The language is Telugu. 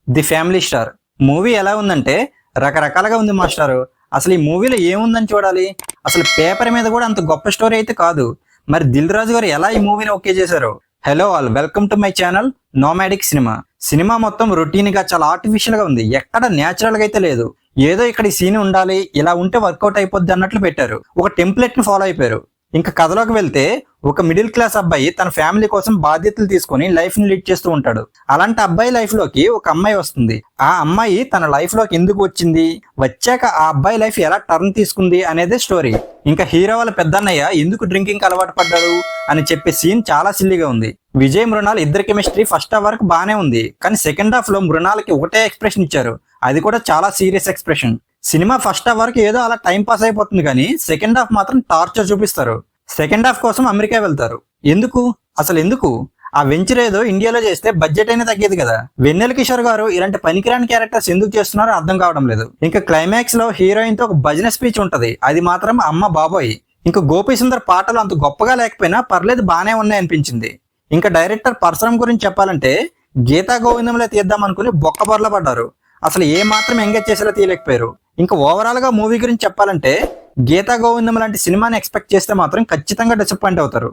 ది ఫ్యామిలీ స్టార్ మూవీ ఎలా ఉందంటే రకరకాలుగా ఉంది మాస్టారు. అసలు ఈ మూవీలో ఏముందని చూడాలి. అసలు పేపర్ మీద కూడా అంత గొప్ప స్టోరీ అయితే కాదు. మరి దిల్ రాజు గారు ఎలా ఈ మూవీని ఓకే చేశారు? Hello all, welcome to my channel nomadic cinema. Cinema మొత్తం రొటీన్ గా చాలా ఆర్టిఫిషియల్ గా ఉంది. ఎక్కడ న్యాచురల్ గా అయితే లేదు. ఏదో ఇక్కడ ఈ సీన్ ఉండాలి, ఇలా ఉంటే వర్కౌట్ అయిపోద్ది అన్నట్లు పెట్టారు. ఒక టెంప్లెట్ ని ఫాలో అయిపోయారు. ఇంకా కథలోకి వెళ్తే ఒక మిడిల్ క్లాస్ అబ్బాయి తన ఫ్యామిలీ కోసం బాధ్యతలు తీసుకొని లైఫ్ ని లీడ్ చేస్తూ ఉంటాడు. అలాంటి అబ్బాయి లైఫ్ లోకి ఒక అమ్మాయి వస్తుంది. ఆ అమ్మాయి తన లైఫ్ లోకి ఎందుకు వచ్చింది, వచ్చాక ఆ అబ్బాయి లైఫ్ ఎలా టర్న్ తీసుకుంది అనేదే స్టోరీ. ఇంకా హీరో వాళ్ళ పెద్దన్నయ్య ఎందుకు డ్రింకింగ్ అలవాటు పడ్డాడు అని చెప్పే సీన్ చాలా సిల్లీగా ఉంది. విజయ్ మృణాల్ ఇద్దరి కెమిస్ట్రీ ఫస్ట్ హాఫ్ వరకు బానే ఉంది, కానీ సెకండ్ హాఫ్ లో మృణాల్కి ఒకటే ఎక్స్ప్రెషన్ ఇచ్చారు. అది కూడా చాలా serious expression. Cinema first half వరకు ఏదో అలా టైం పాస్ అయిపోతుంది, కానీ సెకండ్ హాఫ్ మాత్రం టార్చర్ చూపిస్తారు. సెకండ్ హాఫ్ కోసం అమెరికా వెళ్తారు. ఎందుకు? అసలు ఎందుకు? ఆ వెంచర్ ఏదో ఇండియాలో చేస్తే బడ్జెట్ అయినా తగ్గేది కదా. వెన్నెల కిషోర్ గారు ఇలాంటి పనికిరాని క్యారెక్టర్స్ ఎందుకు చేస్తున్నారో అర్థం కావడం లేదు. ఇంకా క్లైమాక్స్ లో హీరోయిన్ తో ఒక భజన స్పీచ్ ఉంటది, అది మాత్రం అమ్మ బాబోయ్. ఇంకా గోపి సుందర్ పాటలు అంత గొప్పగా లేకపోయినా పర్లేదు, బానే ఉన్నాయి అనిపించింది. ఇంకా డైరెక్టర్ పరశురామ్ గురించి చెప్పాలంటే గీతా గోవిందంలో తీద్దాం అనుకుని బొక్కబొర్ల పడ్డారు. అసలు ఏ మాత్రం ఎంగేజ్ చేసేలా తీయలేకపోయారు. ఇంకా ఓవరాల్ గా మూవీ గురించి చెప్పాలంటే గీతా గోవిందం లాంటి సినిమాని ఎక్స్పెక్ట్ చేస్తే మాత్రం ఖచ్చితంగా డిసప్పాయింట్ అవుతారు.